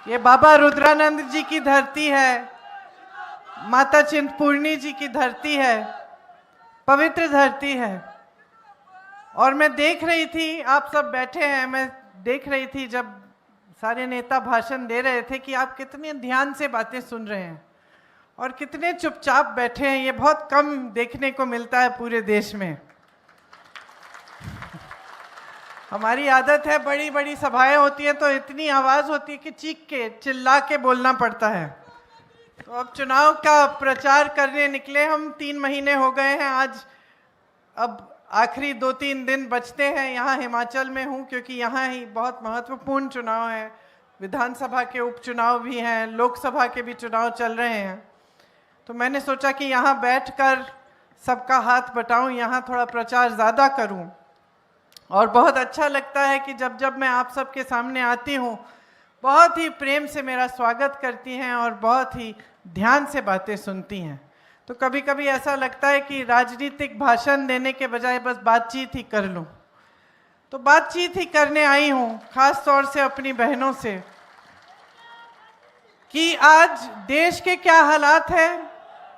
ये बाबा रुद्रानंद जी की धरती है, माता चिंतपूर्णी जी की धरती है, पवित्र धरती है। और मैं देख रही थी, आप सब बैठे हैं, मैं देख रही थी जब सारे नेता भाषण दे रहे थे कि आप कितने ध्यान से बातें सुन रहे हैं और कितने चुपचाप बैठे हैं। ये बहुत कम देखने को मिलता है पूरे देश में। हमारी आदत है, बड़ी बड़ी सभाएं होती हैं तो इतनी आवाज होती है कि चीख के चिल्ला के बोलना पड़ता है। तो अब चुनाव का प्रचार करने निकले हम, 3 महीने हो गए हैं आज। अब आखिरी 2-3 दिन बचते हैं। यहाँ हिमाचल में हूँ क्योंकि यहाँ ही बहुत महत्वपूर्ण चुनाव है। विधानसभा के उपचुनाव भी हैं, लोकसभा के भी चुनाव चल रहे हैं। तो मैंने सोचा कि यहाँ बैठकर सबका हाथ बटाऊं, यहाँ थोड़ा प्रचार ज़्यादा करूं। और बहुत अच्छा लगता है कि जब जब मैं आप सबके सामने आती हूँ, बहुत ही प्रेम से मेरा स्वागत करती हैं और बहुत ही ध्यान से बातें सुनती हैं। तो कभी कभी ऐसा लगता है कि राजनीतिक भाषण देने के बजाय बस बातचीत ही कर लूं। तो बातचीत ही करने आई हूं, खास तौर से अपनी बहनों से, कि आज देश के क्या हालात हैं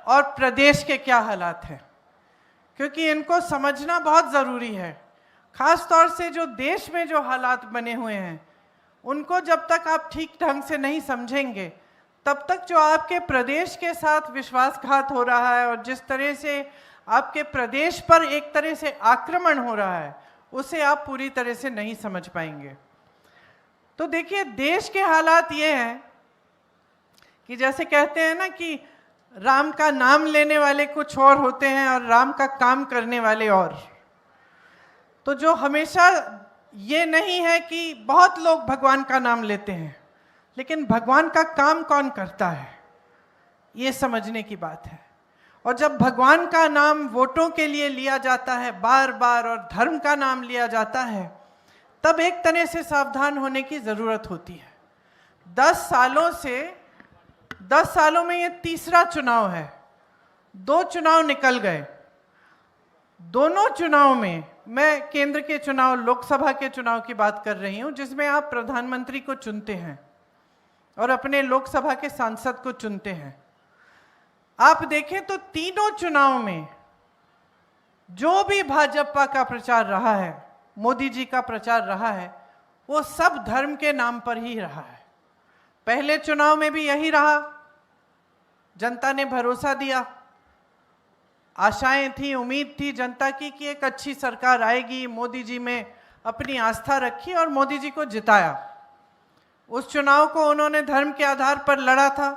और प्रदेश के क्या हालात हैं, क्योंकि इनको समझना बहुत ज़रूरी है। खास तौर से जो देश में जो हालात बने हुए हैं, उनको जब तक आप ठीक ढंग से नहीं समझेंगे, तब तक जो आपके प्रदेश के साथ विश्वासघात हो रहा है और जिस तरह से आपके प्रदेश पर एक तरह से आक्रमण हो रहा है, उसे आप पूरी तरह से नहीं समझ पाएंगे। तो देखिए, देश के हालात ये हैं कि जैसे कहते हैं ना कि राम का नाम लेने वाले कुछ और होते हैं और राम का काम करने वाले और। तो जो हमेशा ये नहीं है कि बहुत लोग भगवान का नाम लेते हैं, लेकिन भगवान का काम कौन करता है, ये समझने की बात है। और जब भगवान का नाम वोटों के लिए लिया जाता है बार बार और धर्म का नाम लिया जाता है, तब एक तरह से सावधान होने की ज़रूरत होती है। 10 सालों में ये तीसरा चुनाव है। 2 चुनाव निकल गए। दोनों चुनाव में, मैं केंद्र के चुनाव, लोकसभा के चुनाव की बात कर रही हूं, जिसमें आप प्रधानमंत्री को चुनते हैं और अपने लोकसभा के सांसद को चुनते हैं। आप देखें तो तीनों चुनाव में जो भी भाजपा का प्रचार रहा है, मोदी जी का प्रचार रहा है, वो सब धर्म के नाम पर ही रहा है। पहले चुनाव में भी यही रहा। जनता ने भरोसा दिया, आशाएं थी, उम्मीद थी जनता की कि एक अच्छी सरकार आएगी, मोदी जी में अपनी आस्था रखी और मोदी जी को जिताया। उस चुनाव को उन्होंने धर्म के आधार पर लड़ा था,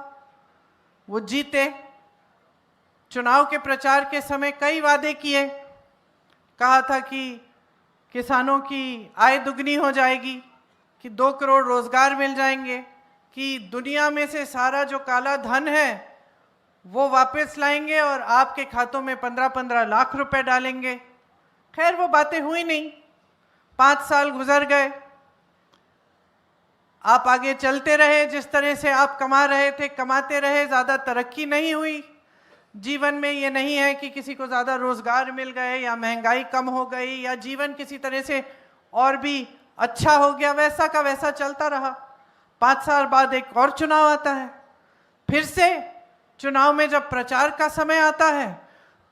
वो जीते। चुनाव के प्रचार के समय कई वादे किए, कहा था कि किसानों की आय दुगनी हो जाएगी, कि 2 करोड़ रोजगार मिल जाएंगे, कि दुनिया में से सारा जो काला धन है वो वापस लाएंगे और आपके खातों में 15-15 लाख रुपए डालेंगे। खैर, वो बातें हुई नहीं। 5 साल गुजर गए, आप आगे चलते रहे, जिस तरह से आप कमा रहे थे कमाते रहे, ज़्यादा तरक्की नहीं हुई जीवन में। ये नहीं है कि किसी को ज़्यादा रोजगार मिल गए या महंगाई कम हो गई या जीवन किसी तरह से और भी अच्छा हो गया, वैसा का वैसा चलता रहा। 5 साल बाद एक और चुनाव आता है। फिर से चुनाव में जब प्रचार का समय आता है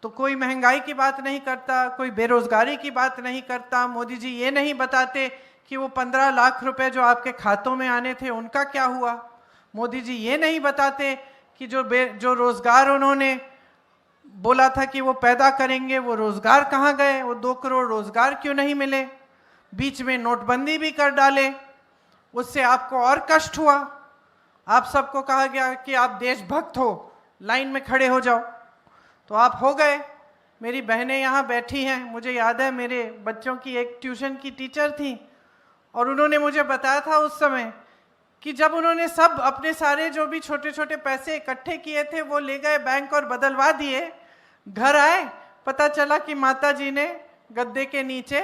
तो कोई महंगाई की बात नहीं करता, कोई बेरोजगारी की बात नहीं करता। मोदी जी ये नहीं बताते कि वो 15 लाख रुपए जो आपके खातों में आने थे उनका क्या हुआ। मोदी जी ये नहीं बताते कि जो रोजगार उन्होंने बोला था कि वो पैदा करेंगे, वो रोजगार कहाँ गए, वो 2 करोड़ रोजगार क्यों नहीं मिले। बीच में नोटबंदी भी कर डाले, उससे आपको और कष्ट हुआ। आप सबको कहा गया कि आप देशभक्त हो, लाइन में खड़े हो जाओ, तो आप हो गए। मेरी बहनें यहाँ बैठी हैं, मुझे याद है मेरे बच्चों की एक ट्यूशन की टीचर थी और उन्होंने मुझे बताया था उस समय कि जब उन्होंने सब अपने सारे जो भी छोटे छोटे पैसे इकट्ठे किए थे वो ले गए बैंक और बदलवा दिए। घर आए, पता चला कि माता जी ने गद्दे के नीचे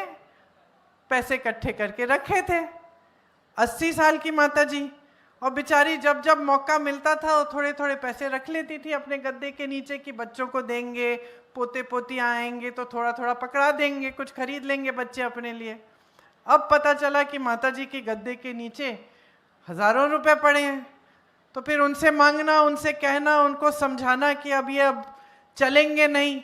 पैसे इकट्ठे करके रखे थे। 80 साल की माता जी, और बेचारी जब जब मौका मिलता था वो थोड़े थोड़े पैसे रख लेती थी अपने गद्दे के नीचे कि बच्चों को देंगे, पोते पोतियाँ आएंगे तो थोड़ा थोड़ा पकड़ा देंगे, कुछ खरीद लेंगे बच्चे अपने लिए। अब पता चला कि माता जी के गद्दे के नीचे हजारों रुपए पड़े हैं, तो फिर उनसे मांगना, उनसे कहना, उनको समझाना कि अब ये अब चलेंगे नहीं,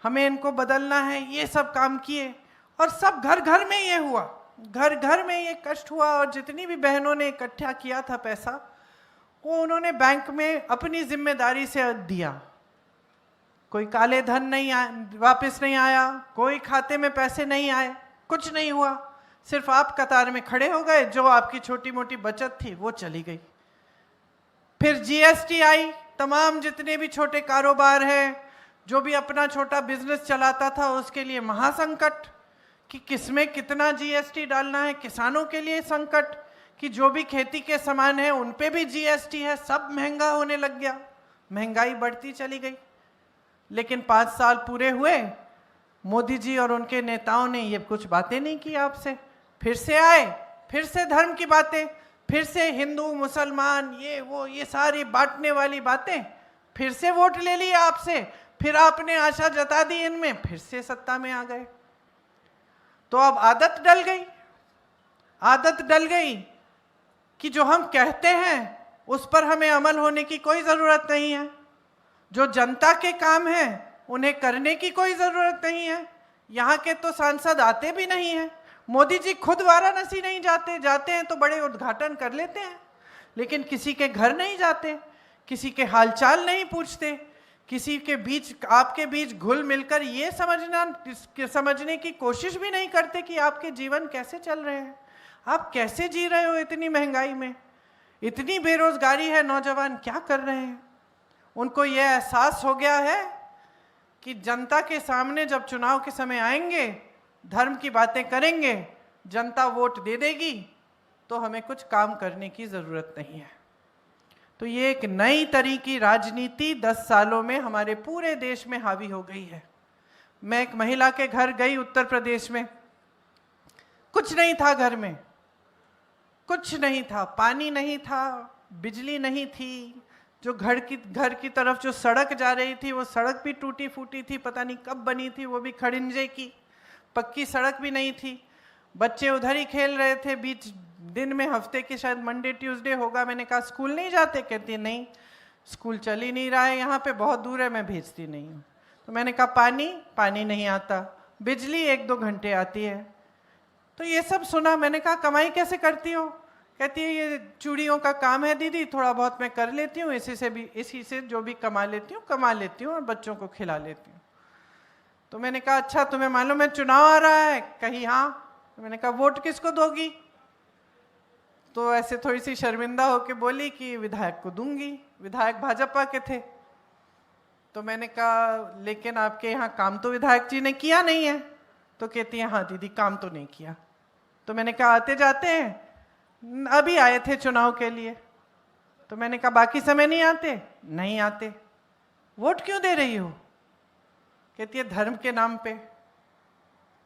हमें इनको बदलना है, ये सब काम किए। और सब घर घर में ये हुआ, घर घर में ये कष्ट हुआ। और जितनी भी बहनों ने इकट्ठा किया था पैसा, वो उन्होंने बैंक में अपनी जिम्मेदारी से दिया। कोई काले धन नहीं वापस नहीं आया, कोई खाते में पैसे नहीं आए, कुछ नहीं हुआ। सिर्फ आप कतार में खड़े हो गए, जो आपकी छोटी मोटी बचत थी वो चली गई। फिर जीएसटी आई, तमाम जितने भी छोटे कारोबार हैं, जो भी अपना छोटा बिजनेस चलाता था, उसके लिए महासंकट कि किसमें कितना जीएसटी डालना है। किसानों के लिए संकट कि जो भी खेती के सामान है उन पे भी जीएसटी है, सब महंगा होने लग गया, महंगाई बढ़ती चली गई। लेकिन 5 साल पूरे हुए, मोदी जी और उनके नेताओं ने ये कुछ बातें नहीं की आपसे। फिर से आए, फिर से धर्म की बातें, फिर से हिंदू मुसलमान ये वो ये सारी बांटने वाली बातें, फिर से वोट ले लिए आपसे, फिर आपने आशा जता दी इनमें, फिर से सत्ता में आ गए। तो अब आदत डल गई, आदत डल गई कि जो हम कहते हैं उस पर हमें अमल होने की कोई ज़रूरत नहीं है, जो जनता के काम हैं उन्हें करने की कोई ज़रूरत नहीं है। यहाँ के तो सांसद आते भी नहीं हैं, मोदी जी खुद वाराणसी नहीं जाते, जाते हैं तो बड़े उद्घाटन कर लेते हैं, लेकिन किसी के घर नहीं जाते, किसी के हालचाल नहीं पूछते, किसी के बीच आपके बीच घुल मिलकर ये समझने की कोशिश भी नहीं करते कि आपके जीवन कैसे चल रहे हैं, आप कैसे जी रहे हो इतनी महंगाई में, इतनी बेरोजगारी है, नौजवान क्या कर रहे हैं। उनको ये एहसास हो गया है कि जनता के सामने जब चुनाव के समय आएंगे, धर्म की बातें करेंगे, जनता वोट दे देगी, तो हमें कुछ काम करने की ज़रूरत नहीं है। तो ये एक नई तरह की राजनीति 10 सालों में हमारे पूरे देश में हावी हो गई है। मैं एक महिला के घर गई उत्तर प्रदेश में, कुछ नहीं था घर में, कुछ नहीं था, पानी नहीं था, बिजली नहीं थी, जो घर की तरफ जो सड़क जा रही थी वो सड़क भी टूटी फूटी थी, पता नहीं कब बनी थी, वो भी खड़िंजे की, पक्की सड़क भी नहीं थी। बच्चे उधर ही खेल रहे थे, बीच दिन में, हफ्ते के शायद मंडे ट्यूसडे होगा। मैंने कहा स्कूल नहीं जाते? कहती नहीं, स्कूल चल ही नहीं रहा है, यहाँ पे बहुत दूर है, मैं भेजती नहीं हूँ। तो मैंने कहा पानी नहीं आता, बिजली 1-2 घंटे आती है। तो ये सब सुना, मैंने कहा कमाई कैसे करती हो? कहती है ये चूड़ियों का काम है दीदी, थोड़ा बहुत मैं कर लेती हूँ, इसी से जो भी कमा लेती हूँ और बच्चों को खिला लेती हूँ। तो मैंने कहा अच्छा, तुम्हें मालूम है चुनाव आ रहा है? कही हाँ। तो मैंने कहा वोट किसको दोगी? तो ऐसे थोड़ी सी शर्मिंदा होके बोली कि विधायक को दूंगी। विधायक भाजपा के थे। तो मैंने कहा लेकिन आपके यहाँ काम तो विधायक जी ने किया नहीं है। तो कहती है हाँ दीदी, काम तो नहीं किया। तो मैंने कहा आते जाते हैं? अभी आए थे चुनाव के लिए। तो मैंने कहा बाकी समय नहीं आते? नहीं आते। वोट क्यों दे रही हो? कहती है धर्म के नाम पे।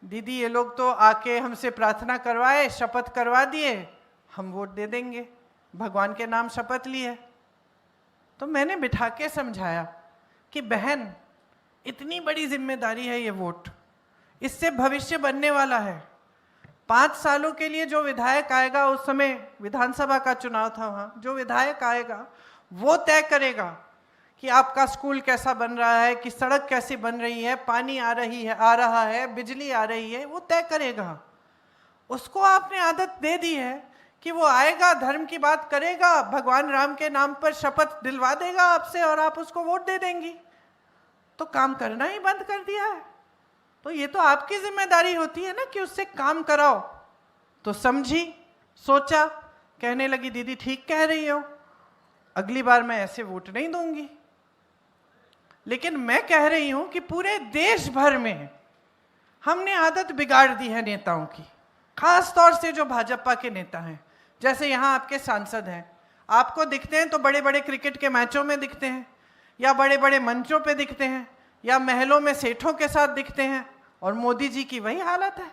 दीदी ये लोग तो आके हमसे प्रार्थना करवाए, शपथ करवा दिए, हम वोट दे देंगे, भगवान के नाम शपथ ली है। तो मैंने बिठा के समझाया कि बहन, इतनी बड़ी जिम्मेदारी है ये वोट, इससे भविष्य बनने वाला है। 5 सालों के लिए जो विधायक आएगा, उस समय विधानसभा का चुनाव था, वहाँ जो विधायक आएगा वो तय करेगा कि आपका स्कूल कैसा बन रहा है, कि सड़क कैसी बन रही है, पानी आ रहा है, बिजली आ रही है, वो तय करेगा। उसको आपने आदत दे दी है कि वो आएगा, धर्म की बात करेगा, भगवान राम के नाम पर शपथ दिलवा देगा आपसे और आप उसको वोट दे देंगी। तो काम करना ही बंद कर दिया है। तो ये तो आपकी जिम्मेदारी होती है ना कि उससे काम कराओ। तो समझी, सोचा, कहने लगी दीदी ठीक कह रही हो, अगली बार मैं ऐसे वोट नहीं दूंगी। लेकिन मैं कह रही हूं कि पूरे देश भर में हमने आदत बिगाड़ दी है नेताओं की, खास तौर से जो भाजपा के नेता हैं। जैसे यहाँ आपके सांसद हैं, आपको दिखते हैं तो बड़े बड़े क्रिकेट के मैचों में दिखते हैं, या बड़े बड़े मंचों पे दिखते हैं, या महलों में सेठों के साथ दिखते हैं। और मोदी जी की वही हालत है।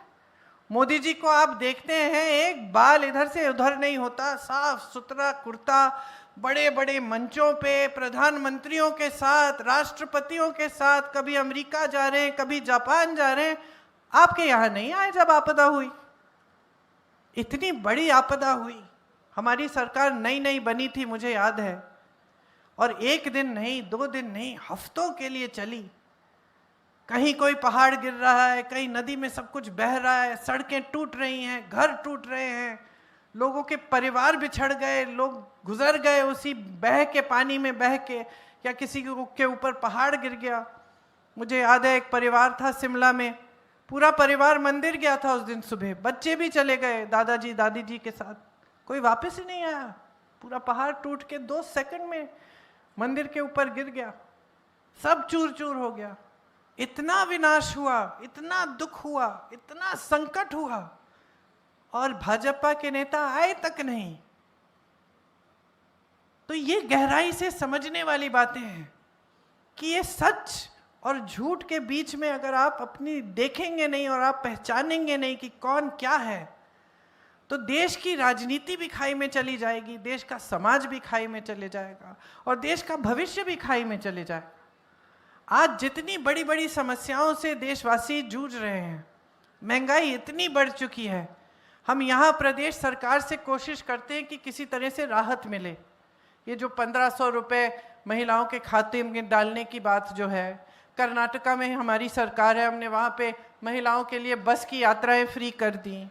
मोदी जी को आप देखते हैं, एक बाल इधर से उधर नहीं होता, साफ सुथरा कुर्ता, बड़े बड़े मंचों पे प्रधानमंत्रियों के साथ, राष्ट्रपतियों के साथ, कभी अमेरिका जा रहे हैं, कभी जापान जा रहे हैं। आपके यहाँ नहीं आए जब आपदा हुई, इतनी बड़ी आपदा हुई, हमारी सरकार नई नई बनी थी, मुझे याद है, और एक दिन नहीं, 2 दिन नहीं, हफ्तों के लिए चली। कहीं कोई पहाड़ गिर रहा है, कहीं नदी में सब कुछ बह रहा है, सड़कें टूट रही हैं, घर टूट रहे हैं, लोगों के परिवार बिछड़ गए, लोग गुजर गए उसी बह के पानी में बह के, या किसी के ऊपर पहाड़ गिर गया। मुझे याद है एक परिवार था शिमला में, पूरा परिवार मंदिर गया था उस दिन सुबह, बच्चे भी चले गए दादाजी दादी जी के साथ, कोई वापस ही नहीं आया। पूरा पहाड़ टूट के 2 सेकंड में मंदिर के ऊपर गिर गया, सब चूर चूर हो गया। इतना विनाश हुआ, इतना दुख हुआ, इतना संकट हुआ, और भाजपा के नेता आए तक नहीं। तो ये गहराई से समझने वाली बातें हैं कि ये सच और झूठ के बीच में अगर आप अपनी देखेंगे नहीं और आप पहचानेंगे नहीं कि कौन क्या है, तो देश की राजनीति भी खाई में चली जाएगी, देश का समाज भी खाई में चले जाएगा, और देश का भविष्य भी खाई में चले जाएगा। आज जितनी बड़ी बड़ी समस्याओं से देशवासी जूझ रहे हैं, महंगाई इतनी बढ़ चुकी है, हम यहाँ प्रदेश सरकार से कोशिश करते हैं कि किसी तरह से राहत मिले। ये जो 1500 रुपये महिलाओं के खाते में डालने की बात जो है, कर्नाटका में हमारी सरकार है, हमने वहाँ पे महिलाओं के लिए बस की यात्राएं फ्री कर दी।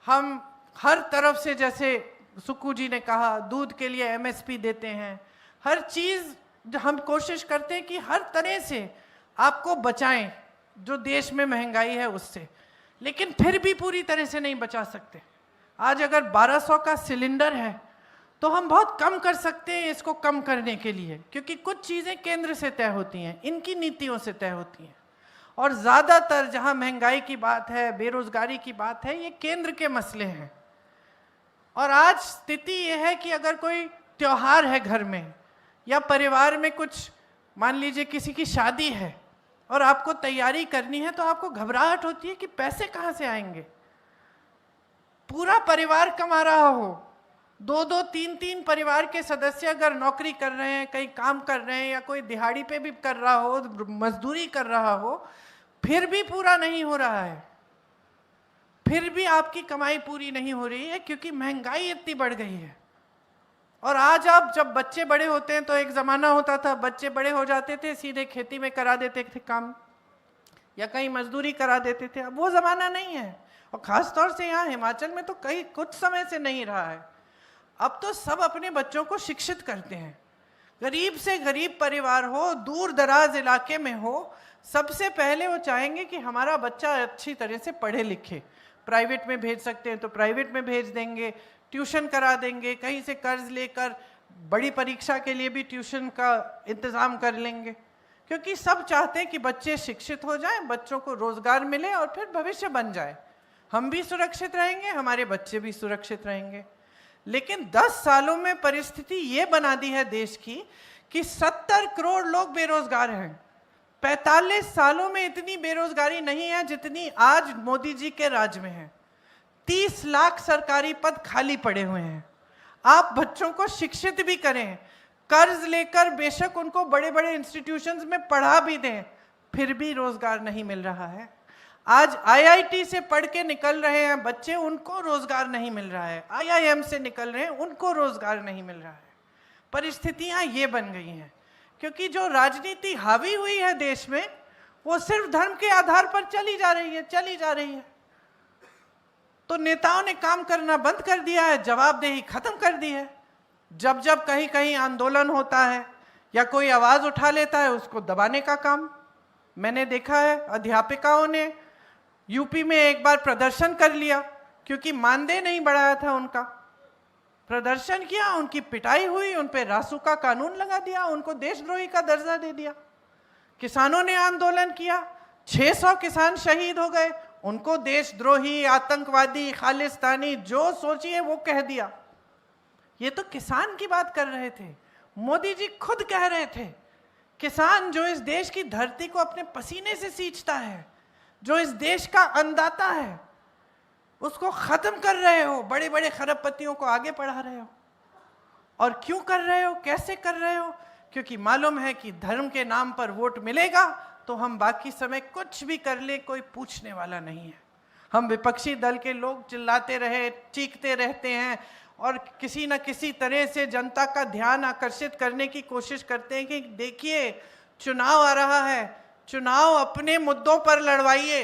हम हर तरफ से, जैसे सुक्कू जी ने कहा, दूध के लिए MSP देते हैं, हर चीज़ हम कोशिश करते हैं कि हर तरह से आपको बचाएं जो देश में महंगाई है उससे, लेकिन फिर भी पूरी तरह से नहीं बचा सकते। आज अगर 1200 का सिलेंडर है तो हम बहुत कम कर सकते हैं इसको कम करने के लिए, क्योंकि कुछ चीज़ें केंद्र से तय होती हैं, इनकी नीतियों से तय होती हैं, और ज़्यादातर जहां महंगाई की बात है, बेरोजगारी की बात है, ये केंद्र के मसले हैं। और आज स्थिति ये है कि अगर कोई त्योहार है घर में, या परिवार में कुछ, मान लीजिए किसी की शादी है और आपको तैयारी करनी है, तो आपको घबराहट होती है कि पैसे कहाँ से आएंगे। पूरा परिवार कमा रहा हो, 2-2, 3-3 परिवार के सदस्य अगर नौकरी कर रहे हैं, कहीं काम कर रहे हैं, या कोई दिहाड़ी पे भी कर रहा हो, मजदूरी कर रहा हो, फिर भी पूरा नहीं हो रहा है, फिर भी आपकी कमाई पूरी नहीं हो रही है, क्योंकि महंगाई इतनी बढ़ गई है। और आज आप, जब बच्चे बड़े होते हैं, तो एक ज़माना होता था बच्चे बड़े हो जाते थे सीधे खेती में करा देते थे काम, या कहीं मजदूरी करा देते थे। अब वो ज़माना नहीं है, और ख़ास तौर से यहाँ हिमाचल में तो कई कुछ समय से नहीं रहा है। अब तो सब अपने बच्चों को शिक्षित करते हैं, गरीब से गरीब परिवार हो, दूर दराज इलाके में हो, सबसे पहले वो चाहेंगे कि हमारा बच्चा अच्छी तरह से पढ़े लिखे। प्राइवेट में भेज सकते हैं तो प्राइवेट में भेज देंगे, ट्यूशन करा देंगे, कहीं से कर्ज लेकर बड़ी परीक्षा के लिए भी ट्यूशन का इंतज़ाम कर लेंगे, क्योंकि सब चाहते हैं कि बच्चे शिक्षित हो जाएं, बच्चों को रोज़गार मिले और फिर भविष्य बन जाए। हम भी सुरक्षित रहेंगे, हमारे बच्चे भी सुरक्षित रहेंगे। लेकिन 10 सालों में परिस्थिति ये बना दी है देश की कि 70 करोड़ लोग बेरोजगार हैं। 45 सालों में इतनी बेरोजगारी नहीं है जितनी आज मोदी जी के राज में है। 30 लाख सरकारी पद खाली पड़े हुए हैं। आप बच्चों को शिक्षित भी करें, कर्ज लेकर बेशक उनको बड़े बड़े इंस्टीट्यूशंस में पढ़ा भी दें, फिर भी रोजगार नहीं मिल रहा है। आज IIT से पढ़ के निकल रहे हैं बच्चे, उनको रोजगार नहीं मिल रहा है। IIM से निकल रहे हैं, उनको रोजगार नहीं मिल रहा है। परिस्थितियां ये बन गई हैं क्योंकि जो राजनीति हावी हुई है देश में, वो सिर्फ धर्म के आधार पर चली जा रही है। तो नेताओं ने काम करना बंद कर दिया है, जवाबदेही खत्म कर दी है। जब जब कहीं कहीं आंदोलन होता है या कोई आवाज उठा लेता है, उसको दबाने का काम मैंने देखा है। अध्यापिकाओं ने यूपी में एक बार प्रदर्शन कर लिया क्योंकि मानदेय नहीं बढ़ाया था उनका, प्रदर्शन किया, उनकी पिटाई हुई, उन पे रासू का कानून लगा दिया, उनको देशद्रोही का दर्जा दे दिया। किसानों ने आंदोलन किया, 600 किसान शहीद हो गए, उनको देशद्रोही, आतंकवादी, खालिस्तानी, जो सोचिए वो कह दिया। ये तो किसान की बात कर रहे थे, मोदी जी खुद कह रहे थे किसान जो इस देश की धरती को अपने पसीने से सींचता है, जो इस देश का अन्नदाता है, उसको खत्म कर रहे हो, बड़े बड़े खरबपतियों को आगे बढ़ा रहे हो। और क्यों कर रहे हो, कैसे कर रहे हो? क्योंकि मालूम है कि धर्म के नाम पर वोट मिलेगा तो हम बाकी समय कुछ भी कर ले, कोई पूछने वाला नहीं है। हम विपक्षी दल के लोग चिल्लाते रहे, चीखते रहते हैं और किसी न किसी तरह से जनता का ध्यान आकर्षित करने की कोशिश करते हैं कि देखिए चुनाव आ रहा है, चुनाव अपने मुद्दों पर लड़वाइए,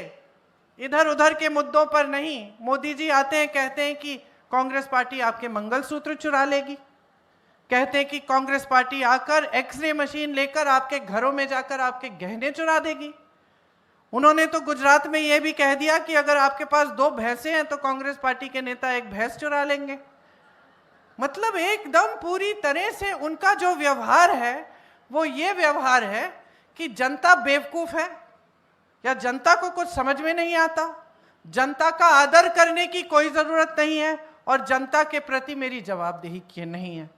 इधर उधर के मुद्दों पर नहीं। मोदी जी आते हैं, कहते हैं कि कांग्रेस पार्टी आपके मंगलसूत्र चुरा लेगी, कहते हैं कि कांग्रेस पार्टी आकर एक्सरे मशीन लेकर आपके घरों में जाकर आपके गहने चुरा देगी। उन्होंने तो गुजरात में यह भी कह दिया कि अगर आपके पास 2 भैंसें हैं तो कांग्रेस पार्टी के नेता 1 भैंस चुरा लेंगे। मतलब एकदम पूरी तरह से उनका जो व्यवहार है वो ये व्यवहार है कि जनता बेवकूफ है या जनता को कुछ समझ में नहीं आता, जनता का आदर करने की कोई जरूरत नहीं है और जनता के प्रति मेरी जवाबदेही की नहीं है,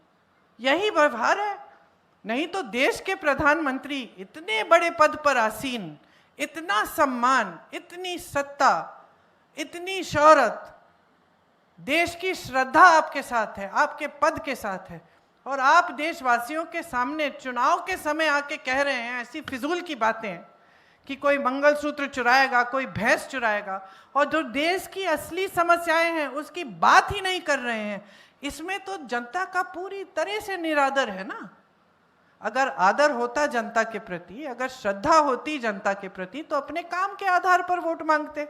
यही व्यवहार है। नहीं तो देश के प्रधानमंत्री इतने बड़े पद पर आसीन, इतना सम्मान, इतनी सत्ता, इतनी शोहरत, देश की श्रद्धा आपके साथ है, आपके पद के साथ है, और आप देशवासियों के सामने चुनाव के समय आके कह रहे हैं ऐसी फिजूल की बातें कि कोई मंगलसूत्र चुराएगा, कोई भैंस चुराएगा, और जो देश की असली समस्याएं हैं उसकी बात ही नहीं कर रहे हैं। इसमें तो जनता का पूरी तरह से निरादर है ना। अगर आदर होता जनता के प्रति, अगर श्रद्धा होती जनता के प्रति, तो अपने काम के आधार पर वोट मांगते।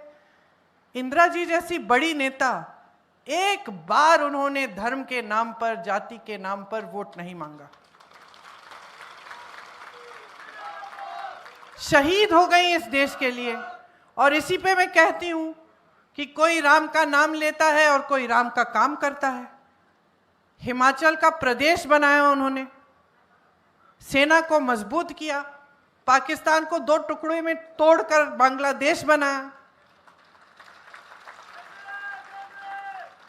इंदिरा जी जैसी बड़ी नेता, एक बार उन्होंने धर्म के नाम पर, जाति के नाम पर वोट नहीं मांगा। शहीद हो गई इस देश के लिए। और इसी पे मैं कहती हूं कि कोई राम का नाम लेता है और कोई राम का काम करता है। हिमाचल का प्रदेश बनाया उन्होंने, सेना को मजबूत किया, पाकिस्तान को 2 टुकड़े में तोड़कर बांग्लादेश बनाया,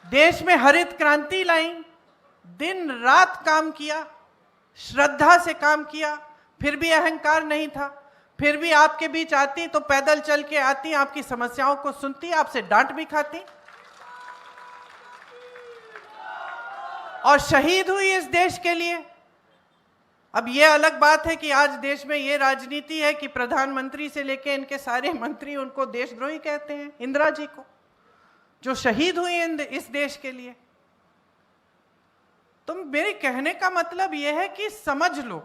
देश में हरित क्रांति लाई, दिन रात काम किया, श्रद्धा से काम किया, फिर भी अहंकार नहीं था। फिर भी आपके बीच आती तो पैदल चल के आती, आपकी समस्याओं को सुनती, आपसे डांट भी खाती, और शहीद हुई इस देश के लिए। अब यह अलग बात है कि आज देश में यह राजनीति है कि प्रधानमंत्री से लेके इनके सारे मंत्री उनको देशद्रोही कहते हैं, इंदिरा जी को, जो शहीद हुई इस देश के लिए। तो मेरे कहने का मतलब यह है कि समझ लो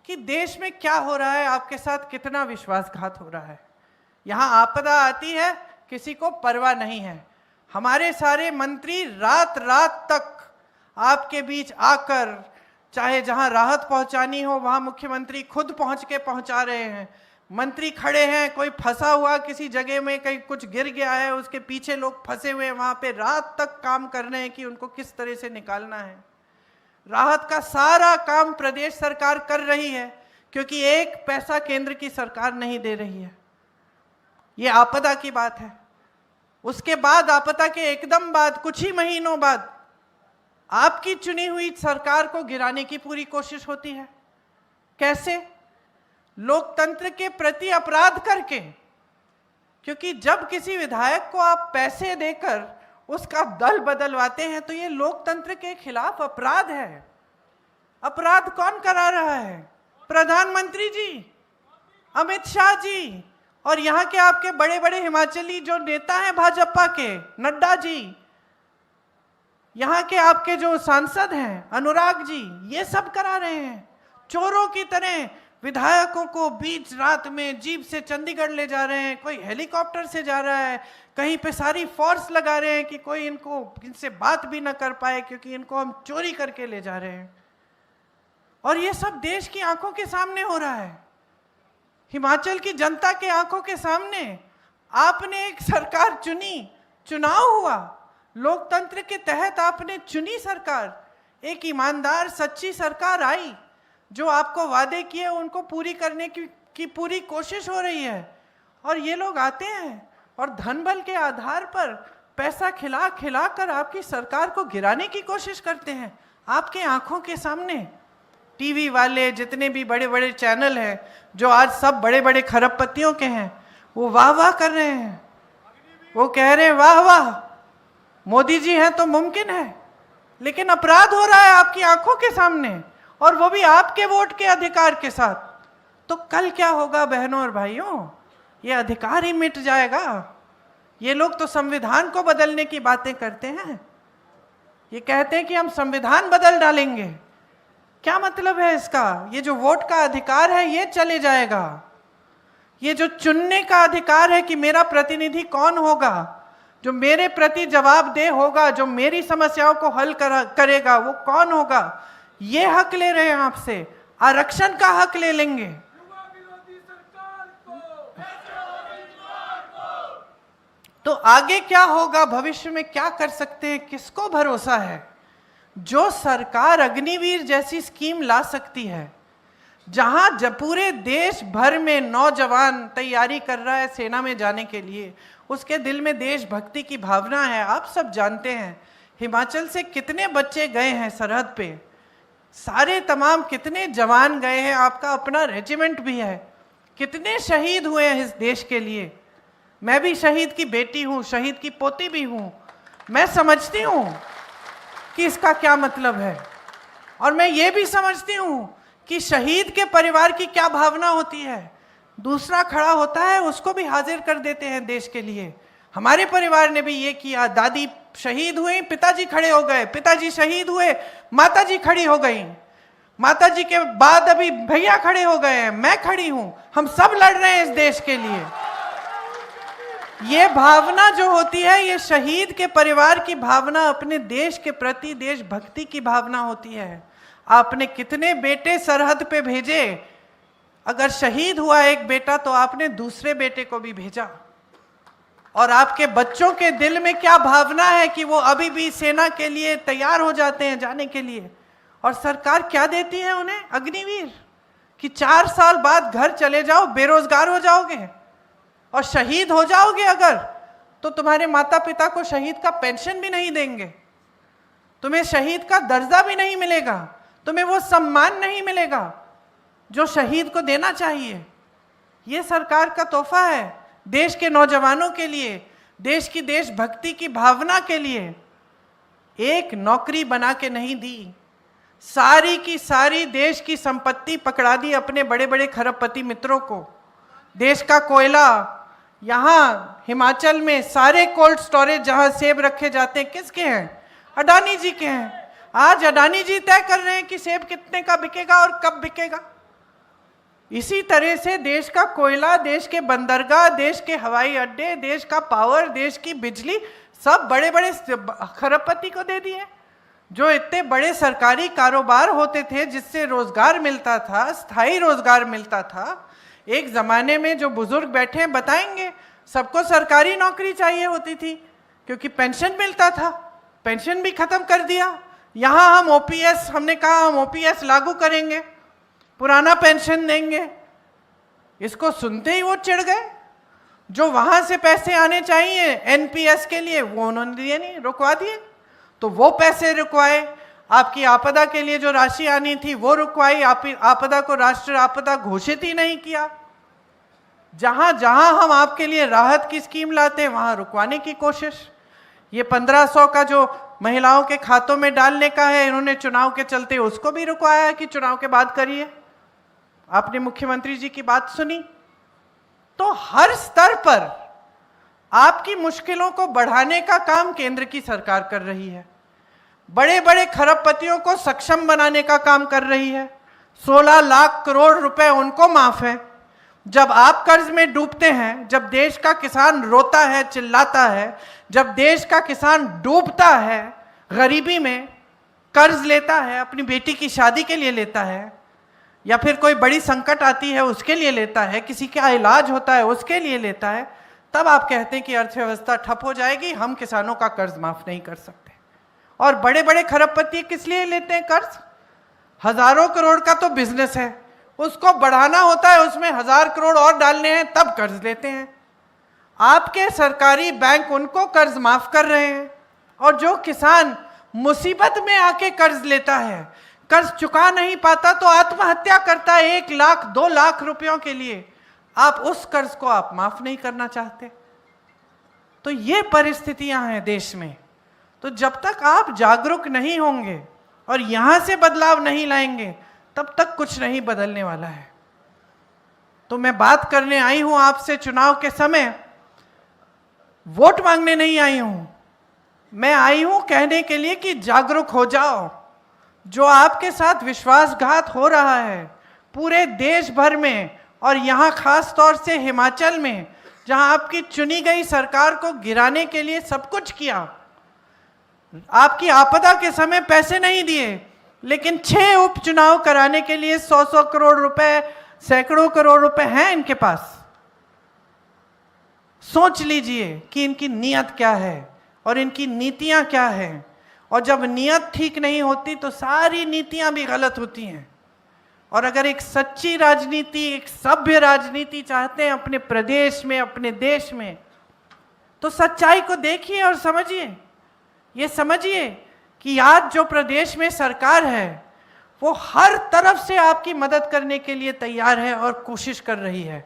कि देश में क्या हो रहा है, आपके साथ कितना विश्वासघात हो रहा है। यहां आपदा आती है, किसी को परवाह नहीं है। हमारे सारे मंत्री रात रात तक आपके बीच आकर, चाहे जहां राहत पहुंचानी हो वहां मुख्यमंत्री खुद पहुंच के पहुंचा रहे हैं। मंत्री खड़े हैं, कोई फंसा हुआ किसी जगह में, कहीं कुछ गिर गया है, उसके पीछे लोग फंसे हुए हैं, वहां पे रात तक काम कर रहे हैं कि उनको किस तरह से निकालना है। राहत का सारा काम प्रदेश सरकार कर रही है, क्योंकि 1 पैसा केंद्र की सरकार नहीं दे रही है। ये आपदा की बात है। उसके बाद, आपदा के एकदम बाद, कुछ ही महीनों बाद, आपकी चुनी हुई सरकार को गिराने की पूरी कोशिश होती है। कैसे? लोकतंत्र के प्रति अपराध करके। क्योंकि जब किसी विधायक को आप पैसे देकर उसका दल बदलवाते हैं तो ये लोकतंत्र के खिलाफ अपराध है। अपराध कौन करा रहा है? प्रधानमंत्री जी, अमित शाह जी, और यहाँ के आपके बड़े बड़े हिमाचली जो नेता हैं भाजपा के, नड्डा जी, यहाँ के आपके जो सांसद हैं अनुराग जी, ये सब करा रहे हैं। चोरों की तरह विधायकों को बीच रात में जीप से चंडीगढ़ ले जा रहे हैं, कोई हेलीकॉप्टर से जा रहा है, कहीं पे सारी फोर्स लगा रहे हैं कि कोई इनसे बात भी ना कर पाए, क्योंकि इनको हम चोरी करके ले जा रहे हैं। और ये सब देश की आंखों के सामने हो रहा है, हिमाचल की जनता के आंखों के सामने। आपने एक सरकार चुनी, चुनाव हुआ, लोकतंत्र के तहत आपने चुनी सरकार, एक ईमानदार सच्ची सरकार आई, जो आपको वादे किए उनको पूरी करने की पूरी कोशिश हो रही है। और ये लोग आते हैं और धन बल के आधार पर पैसा खिला खिला कर आपकी सरकार को गिराने की कोशिश करते हैं, आपके आंखों के सामने। टीवी वाले, जितने भी बड़े बड़े चैनल हैं, जो आज सब बड़े बड़े खरबपतियों के हैं, वो वाह वाह कर रहे हैं। वो कह रहे हैं वाह वाह, मोदी जी हैं तो मुमकिन है। लेकिन अपराध हो रहा है आपकी आंखों के सामने, और वो भी आपके वोट के अधिकार के साथ। तो कल क्या होगा बहनों और भाइयों? ये अधिकार ही मिट जाएगा। ये लोग तो संविधान को बदलने की बातें करते हैं, ये कहते हैं कि हम संविधान बदल डालेंगे। क्या मतलब है इसका? ये जो वोट का अधिकार है ये चले जाएगा, ये जो चुनने का अधिकार है कि मेरा प्रतिनिधि कौन होगा, जो मेरे प्रति जवाबदेह होगा, जो मेरी समस्याओं को हल करेगा, वो कौन होगा, ये हक ले रहे हैं आपसे। आरक्षण का हक ले लेंगे। तो आगे क्या होगा, भविष्य में क्या कर सकते हैं, किसको भरोसा है? जो सरकार अग्निवीर जैसी स्कीम ला सकती है, जहां जब पूरे देश भर में नौजवान तैयारी कर रहा है सेना में जाने के लिए, उसके दिल में देशभक्ति की भावना है। आप सब जानते हैं हिमाचल से कितने बच्चे गए हैं सरहद पे, सारे तमाम कितने जवान गए हैं, आपका अपना रेजिमेंट भी है, कितने शहीद हुए हैं इस देश के लिए। मैं भी शहीद की बेटी हूँ, शहीद की पोती भी हूँ, मैं समझती हूँ कि इसका क्या मतलब है। और मैं ये भी समझती हूँ कि शहीद के परिवार की क्या भावना होती है। दूसरा खड़ा होता है, उसको भी हाजिर कर देते हैं देश के लिए। हमारे परिवार ने भी ये किया, दादी शहीद हुई, पिताजी खड़े हो गए, पिताजी शहीद हुए, माताजी खड़ी हो गई, माताजी के बाद अभी भैया खड़े हो गए हैं, मैं खड़ी हूं, हम सब लड़ रहे हैं इस देश के लिए। ये भावना जो होती है, ये शहीद के परिवार की भावना, अपने देश के प्रति देशभक्ति की भावना होती है। आपने कितने बेटे सरहद पे भेजे, अगर शहीद हुआ एक बेटा तो आपने दूसरे बेटे को भी भेजा। और आपके बच्चों के दिल में क्या भावना है कि वो अभी भी सेना के लिए तैयार हो जाते हैं जाने के लिए। और सरकार क्या देती है उन्हें? अग्निवीर, कि 4 साल बाद घर चले जाओ, बेरोजगार हो जाओगे और शहीद हो जाओगे अगर, तो तुम्हारे माता पिता को शहीद का पेंशन भी नहीं देंगे, तुम्हें शहीद का दर्जा भी नहीं मिलेगा, तुम्हें वो सम्मान नहीं मिलेगा जो शहीद को देना चाहिए। ये सरकार का तोहफा है देश के नौजवानों के लिए, देश की देशभक्ति की भावना के लिए। एक नौकरी बना के नहीं दी, सारी की सारी देश की संपत्ति पकड़ा दी अपने बड़े बड़े खरबपति मित्रों को। देश का कोयला, यहाँ हिमाचल में सारे कोल्ड स्टोरेज जहाँ सेब रखे जाते हैं किसके हैं? अडानी जी के हैं। आज अडानी जी तय कर रहे हैं कि सेब कितने का बिकेगा और कब बिकेगा। इसी तरह से देश का कोयला, देश के बंदरगाह, देश के हवाई अड्डे, देश का पावर, देश की बिजली सब बड़े बड़े खरबपति को दे दिए। जो इतने बड़े सरकारी कारोबार होते थे जिससे रोजगार मिलता था, स्थायी रोजगार मिलता था। एक जमाने में जो बुजुर्ग बैठे हैं बताएंगे, सबको सरकारी नौकरी चाहिए होती थी क्योंकि पेंशन मिलता था, पेंशन भी खत्म कर दिया। यहाँ हम ओपीएस, हमने कहा हम ओपीएस लागू करेंगे, पुराना पेंशन देंगे। इसको सुनते ही वो चिढ़ गए। जो वहां से पैसे आने चाहिए एनपीएस के लिए वो उन्होंने दिए नहीं, रुकवा दिए। तो वो पैसे रुकवाए। आपकी आपदा के लिए जो राशि आनी थी वो रुकवाई, आपदा को राष्ट्रीय आपदा घोषित ही नहीं किया। जहां जहां हम आपके लिए राहत की स्कीम लाते हैं वहां रुकवाने की कोशिश। ये 1500 का जो महिलाओं के खातों में डालने का है, इन्होंने चुनाव के चलते उसको भी रुकवाया कि चुनाव के बाद करिए। आपने मुख्यमंत्री जी की बात सुनी। तो हर स्तर पर आपकी मुश्किलों को बढ़ाने का काम केंद्र की सरकार कर रही है। बड़े बड़े खरबपतियों को सक्षम बनाने का काम कर रही है। 16 लाख करोड़ रुपए उनको माफ है। जब आप कर्ज में डूबते हैं, जब देश का किसान रोता है, चिल्लाता है, जब देश का किसान डूबता है गरीबी में, कर्ज लेता है, अपनी बेटी की शादी के लिए लेता है, या फिर कोई बड़ी संकट आती है उसके लिए लेता है, किसी का इलाज होता है उसके लिए लेता है, तब आप कहते हैं कि अर्थव्यवस्था ठप हो जाएगी, हम किसानों का कर्ज माफ नहीं कर सकते। और बड़े बड़े खरबपति किस लिए लेते हैं कर्ज? हजारों करोड़ का तो बिजनेस है, उसको बढ़ाना होता है, उसमें 1000 करोड़ और डालने हैं तब कर्ज लेते हैं। आपके सरकारी बैंक उनको कर्ज माफ कर रहे हैं। और जो किसान मुसीबत में आके कर्ज लेता है, कर्ज चुका नहीं पाता तो आत्महत्या करता है 1 लाख 2 लाख रुपयों के लिए, आप उस कर्ज को आप माफ नहीं करना चाहते। तो ये परिस्थितियां हैं देश में। तो जब तक आप जागरूक नहीं होंगे और यहां से बदलाव नहीं लाएंगे तब तक कुछ नहीं बदलने वाला है। तो मैं बात करने आई हूं आपसे चुनाव के समय वोट मांगने नहीं आई हूं, मैं आई हूं कहने के लिए कि जागरूक हो जाओ। जो आपके साथ विश्वासघात हो रहा है पूरे देश भर में, और यहाँ खास तौर से हिमाचल में, जहां आपकी चुनी गई सरकार को गिराने के लिए सब कुछ किया, आपकी आपदा के समय पैसे नहीं दिए, लेकिन 6 उपचुनाव कराने के लिए 100-100 करोड़ रुपए, सैकड़ों करोड़ रुपए हैं इनके पास। सोच लीजिए कि इनकी नीयत क्या है और इनकी नीतियां क्या हैं। और जब नीयत ठीक नहीं होती तो सारी नीतियां भी गलत होती हैं। और अगर एक सच्ची राजनीति, एक सभ्य राजनीति चाहते हैं अपने प्रदेश में, अपने देश में, तो सच्चाई को देखिए और समझिए। ये समझिए कि आज जो प्रदेश में सरकार है वो हर तरफ से आपकी मदद करने के लिए तैयार है और कोशिश कर रही है,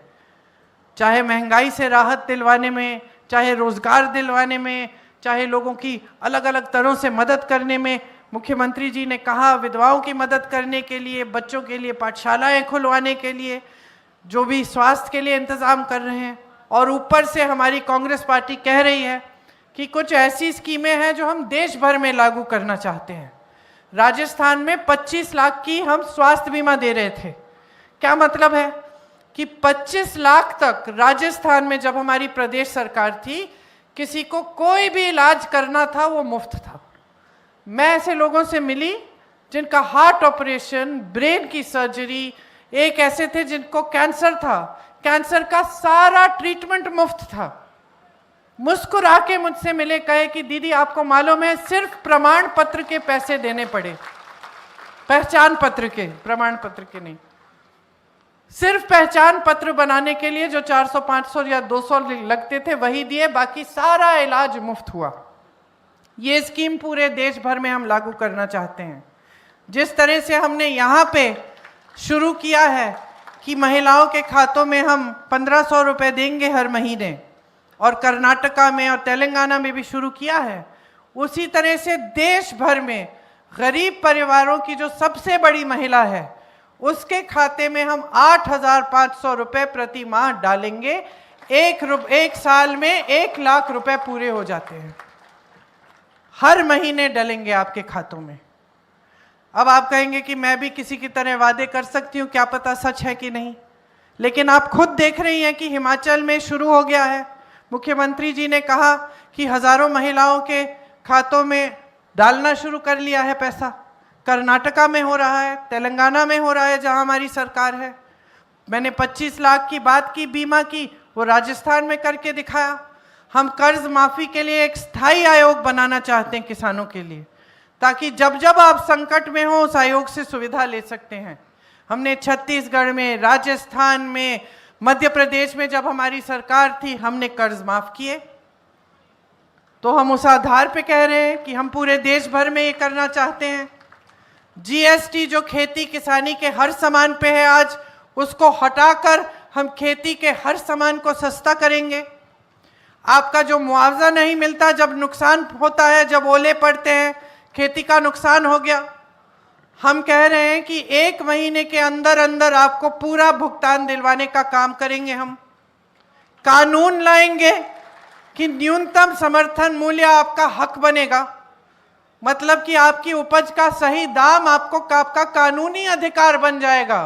चाहे महंगाई से राहत दिलवाने में, चाहे रोजगार दिलवाने में, चाहे लोगों की अलग अलग तरह से मदद करने में। मुख्यमंत्री जी ने कहा विधवाओं की मदद करने के लिए, बच्चों के लिए पाठशालाएं खुलवाने के लिए, जो भी स्वास्थ्य के लिए इंतजाम कर रहे हैं। और ऊपर से हमारी कांग्रेस पार्टी कह रही है कि कुछ ऐसी स्कीमें हैं जो हम देश भर में लागू करना चाहते हैं। राजस्थान में 25 लाख की हम स्वास्थ्य बीमा दे रहे थे। क्या मतलब है कि 25 लाख तक राजस्थान में जब हमारी प्रदेश सरकार थी, किसी को कोई भी इलाज करना था वो मुफ्त था। मैं ऐसे लोगों से मिली जिनका हार्ट ऑपरेशन, ब्रेन की सर्जरी, एक ऐसे थे जिनको कैंसर था, कैंसर का सारा ट्रीटमेंट मुफ्त था। मुस्कुरा के मुझसे मिले, कहे कि दीदी आपको मालूम है सिर्फ प्रमाण पत्र के पैसे देने पड़े, पहचान पत्र के, प्रमाण पत्र के नहीं, सिर्फ पहचान पत्र बनाने के लिए जो 400, 500 या 200 लगते थे वही दिए, बाकी सारा इलाज मुफ्त हुआ। ये स्कीम पूरे देश भर में हम लागू करना चाहते हैं। जिस तरह से हमने यहाँ पे शुरू किया है कि महिलाओं के खातों में हम 1500 रुपये देंगे हर महीने, और कर्नाटका में और तेलंगाना में भी शुरू किया है, उसी तरह से देश भर में गरीब परिवारों की जो सबसे बड़ी महिला है उसके खाते में हम 8,500 रुपये प्रति माह डालेंगे। एक साल में 1 लाख रुपए पूरे हो जाते हैं, हर महीने डलेंगे आपके खातों में। अब आप कहेंगे कि मैं भी किसी की तरह वादे कर सकती हूँ, क्या पता सच है कि नहीं, लेकिन आप खुद देख रही हैं कि हिमाचल में शुरू हो गया है। मुख्यमंत्री जी ने कहा कि हजारों महिलाओं के खातों में डालना शुरू कर लिया है पैसा। कर्नाटका में हो रहा है, तेलंगाना में हो रहा है जहां हमारी सरकार है। मैंने 25 लाख की बात की बीमा की, वो राजस्थान में करके दिखाया। हम कर्ज माफी के लिए एक स्थायी आयोग बनाना चाहते हैं किसानों के लिए, ताकि जब जब आप संकट में हो उस आयोग से सुविधा ले सकते हैं। हमने छत्तीसगढ़ में, राजस्थान में, मध्य प्रदेश में जब हमारी सरकार थी हमने कर्ज माफ किए। तो हम उस आधार पे कह रहे हैं कि हम पूरे देश भर में ये करना चाहते हैं। जीएसटी जो खेती किसानी के हर सामान पे है आज, उसको हटाकर हम खेती के हर सामान को सस्ता करेंगे। आपका जो मुआवजा नहीं मिलता जब नुकसान होता है, जब ओले पड़ते हैं, खेती का नुकसान हो गया, हम कह रहे हैं कि 1 महीने के अंदर अंदर आपको पूरा भुगतान दिलवाने का काम करेंगे। हम कानून लाएंगे कि न्यूनतम समर्थन मूल्य आपका हक बनेगा, मतलब कि आपकी उपज का सही दाम आपका कानूनी अधिकार बन जाएगा।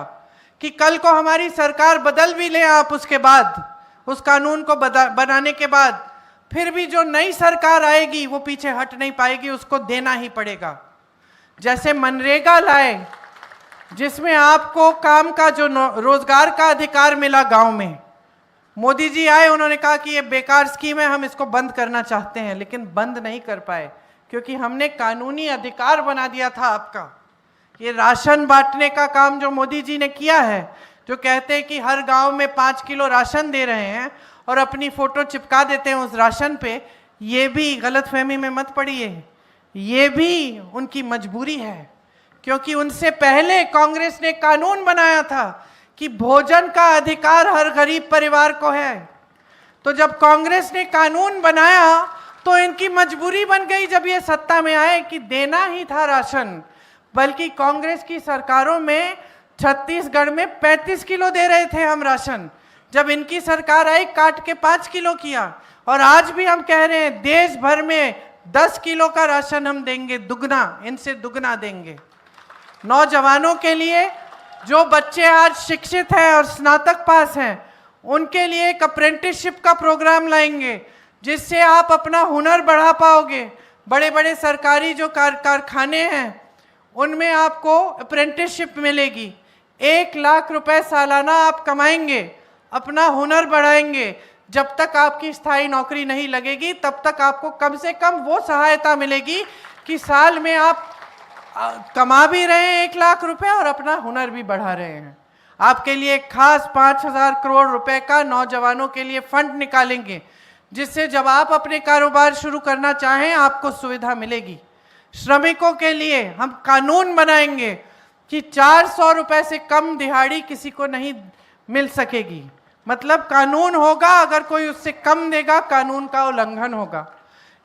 कि कल को हमारी सरकार बदल भी ले आप उसके बाद, उस कानून को बनाने के बाद, फिर भी जो नई सरकार आएगी वो पीछे हट नहीं पाएगी, उसको देना ही पड़ेगा। जैसे मनरेगा लाए जिसमें आपको काम का जो रोजगार का अधिकार मिला गांव में, मोदी जी आए, उन्होंने कहा कि ये बेकार स्कीम है, हम इसको बंद करना चाहते हैं, लेकिन बंद नहीं कर पाए क्योंकि हमने कानूनी अधिकार बना दिया था आपका। ये राशन बांटने का काम जो मोदी जी ने किया है, जो कहते हैं कि हर गांव में 5 किलो राशन दे रहे हैं और अपनी फोटो चिपका देते हैं उस राशन पे, ये भी गलतफहमी में मत पड़िए, ये भी उनकी मजबूरी है। क्योंकि उनसे पहले कांग्रेस ने कानून बनाया था कि भोजन का अधिकार हर गरीब परिवार को है। तो जब कांग्रेस ने कानून बनाया तो इनकी मजबूरी बन गई जब ये सत्ता में आए कि देना ही था राशन। बल्कि कांग्रेस की सरकारों में छत्तीसगढ़ में 35 किलो दे रहे थे हम राशन, जब इनकी सरकार आई काट के 5 किलो किया, और आज भी हम कह रहे हैं देश भर में 10 किलो का राशन हम देंगे, दुगना, इनसे दुगना देंगे। नौजवानों के लिए, जो बच्चे आज शिक्षित हैं और स्नातक पास हैं, उनके लिए एक अप्रेंटिसशिप का प्रोग्राम लाएंगे, जिससे आप अपना हुनर बढ़ा पाओगे। बड़े बड़े सरकारी जो कारखाने हैं उनमें आपको अप्रेंटिसशिप मिलेगी। 1 लाख रुपए सालाना आप कमाएंगे, अपना हुनर बढ़ाएंगे। जब तक आपकी स्थायी नौकरी नहीं लगेगी तब तक आपको कम से कम वो सहायता मिलेगी कि साल में आप कमा भी रहे हैं 1 लाख रुपए और अपना हुनर भी बढ़ा रहे हैं। आपके लिए खास 5,000 करोड़ रुपए का नौजवानों के लिए फंड निकालेंगे, जिससे जब आप अपने कारोबार शुरू करना चाहें आपको सुविधा मिलेगी। श्रमिकों के लिए हम कानून बनाएंगे कि 400 रुपए से कम दिहाड़ी किसी को नहीं मिल सकेगी। मतलब कानून होगा, अगर कोई उससे कम देगा कानून का उल्लंघन होगा।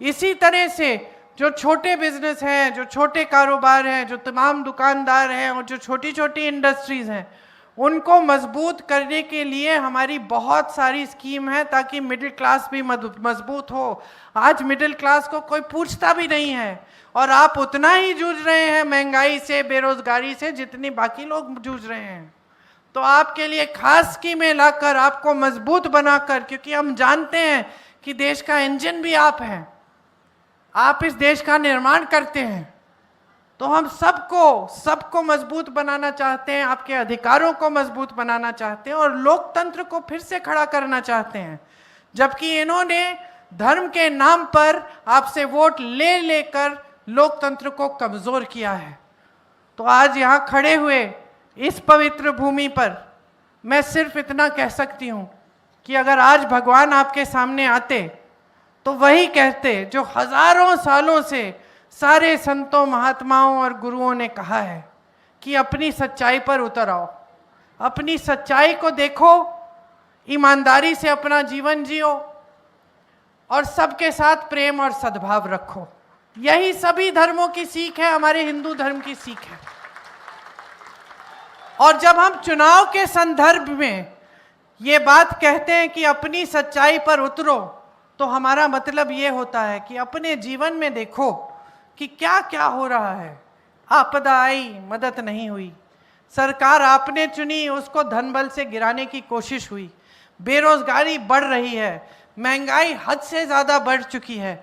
इसी तरह से जो छोटे बिजनेस हैं, जो छोटे कारोबार हैं, जो तमाम दुकानदार हैं और जो छोटी छोटी इंडस्ट्रीज हैं, उनको मजबूत करने के लिए हमारी बहुत सारी स्कीम है, ताकि मिडिल क्लास भी मजबूत हो। आज मिडिल क्लास को कोई पूछता भी नहीं है, और आप उतना ही जूझ रहे हैं महंगाई से, बेरोजगारी से, जितनी बाकी लोग जूझ रहे हैं। तो आपके लिए खास स्कीमें लाकर, आपको मजबूत बनाकर, क्योंकि हम जानते हैं कि देश का इंजन भी आप हैं, आप इस देश का निर्माण करते हैं। तो हम सबको मजबूत बनाना चाहते हैं, आपके अधिकारों को मजबूत बनाना चाहते हैं और लोकतंत्र को फिर से खड़ा करना चाहते हैं। जबकि इन्होंने धर्म के नाम पर आपसे वोट ले लेकर लोकतंत्र को कमजोर किया है। तो आज यहाँ खड़े हुए इस पवित्र भूमि पर मैं सिर्फ इतना कह सकती हूँ कि अगर आज भगवान आपके सामने आते तो वही कहते जो हजारों सालों से सारे संतों, महात्माओं और गुरुओं ने कहा है कि अपनी सच्चाई पर उतर आओ, अपनी सच्चाई को देखो, ईमानदारी से अपना जीवन जियो और सबके साथ प्रेम और सद्भाव रखो। यही सभी धर्मों की सीख है, हमारे हिंदू धर्म की सीख है। और जब हम चुनाव के संदर्भ में ये बात कहते हैं कि अपनी सच्चाई पर उतरो, तो हमारा मतलब ये होता है कि अपने जीवन में देखो कि क्या क्या हो रहा है। आपदा आई, मदद नहीं हुई, सरकार आपने चुनी, उसको धनबल से गिराने की कोशिश हुई, बेरोजगारी बढ़ रही है, महंगाई हद से ज़्यादा बढ़ चुकी है,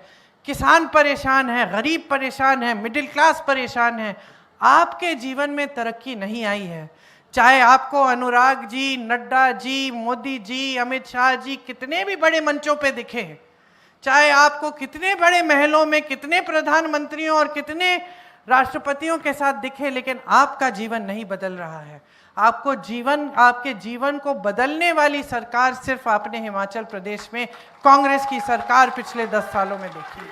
किसान परेशान है, गरीब परेशान है, मिडिल क्लास परेशान है। आपके जीवन में तरक्की नहीं आई है। चाहे आपको अनुराग जी, नड्डा जी, मोदी जी, अमित शाह जी कितने भी बड़े मंचों पे दिखे, चाहे आपको कितने बड़े महलों में कितने प्रधानमंत्रियों और कितने राष्ट्रपतियों के साथ दिखे, लेकिन आपका जीवन नहीं बदल रहा है। आपके जीवन को बदलने वाली सरकार सिर्फ आपने हिमाचल प्रदेश में कांग्रेस की सरकार पिछले 10 सालों में देखी,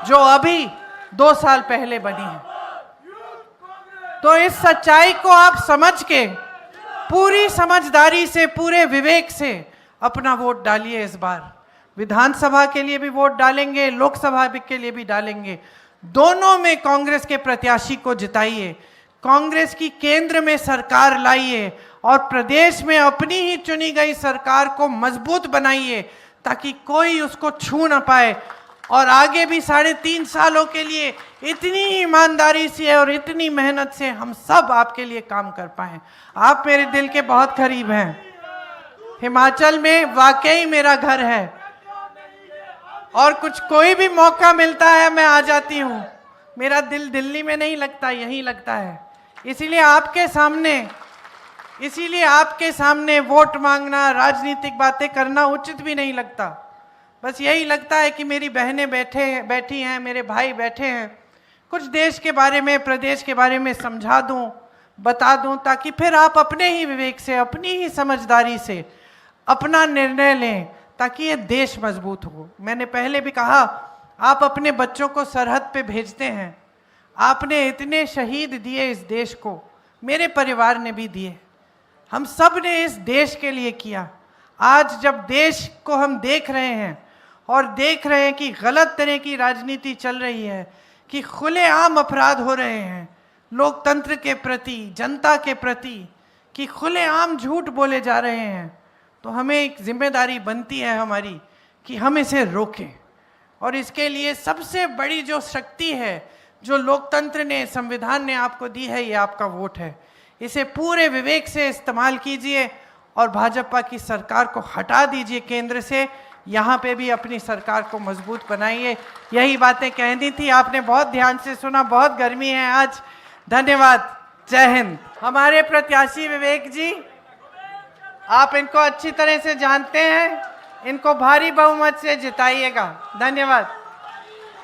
जो अभी 2 साल पहले बनी है। तो इस सच्चाई को आप समझ के पूरी समझदारी से, पूरे विवेक से अपना वोट डालिए। इस बार विधानसभा के लिए भी वोट डालेंगे, लोकसभा के लिए भी डालेंगे, दोनों में कांग्रेस के प्रत्याशी को जिताइए, कांग्रेस की केंद्र में सरकार लाइए और प्रदेश में अपनी ही चुनी गई सरकार को मजबूत बनाइए, ताकि कोई उसको छू ना पाए। और आगे भी 3.5 सालों के लिए इतनी ईमानदारी से और इतनी मेहनत से हम सब आपके लिए काम कर पाएं। आप मेरे दिल के बहुत करीब हैं। हिमाचल में वाकई मेरा घर है और कोई भी मौका मिलता है मैं आ जाती हूँ। मेरा दिल दिल्ली में नहीं लगता, यहीं लगता है। इसीलिए आपके सामने वोट मांगना, राजनीतिक बातें करना उचित भी नहीं लगता। बस यही लगता है कि मेरी बहनें बैठी हैं, मेरे भाई बैठे हैं, कुछ देश के बारे में, प्रदेश के बारे में समझा दूं, बता दूं, ताकि फिर आप अपने ही विवेक से, अपनी ही समझदारी से अपना निर्णय लें, ताकि ये देश मजबूत हो। मैंने पहले भी कहा, आप अपने बच्चों को सरहद पे भेजते हैं, आपने इतने शहीद दिए इस देश को, मेरे परिवार ने भी दिए, हम सब ने इस देश के लिए किया। आज जब देश को हम देख रहे हैं और देख रहे हैं कि गलत तरह की राजनीति चल रही है, कि खुलेआम अपराध हो रहे हैं लोकतंत्र के प्रति, जनता के प्रति, कि खुलेआम झूठ बोले जा रहे हैं, तो हमें एक जिम्मेदारी बनती है हमारी कि हम इसे रोकें। और इसके लिए सबसे बड़ी जो शक्ति है, जो लोकतंत्र ने, संविधान ने आपको दी है, ये आपका वोट है। इसे पूरे विवेक से इस्तेमाल कीजिए और भाजपा की सरकार को हटा दीजिए केंद्र से। यहाँ पे भी अपनी सरकार को मजबूत बनाइए। यही बातें कहनी थी, आपने बहुत ध्यान से सुना। बहुत गर्मी है आज। धन्यवाद। जय हिंद। हमारे प्रत्याशी विवेक जी, आप इनको अच्छी तरह से जानते हैं, इनको भारी बहुमत से जिताइएगा। धन्यवाद।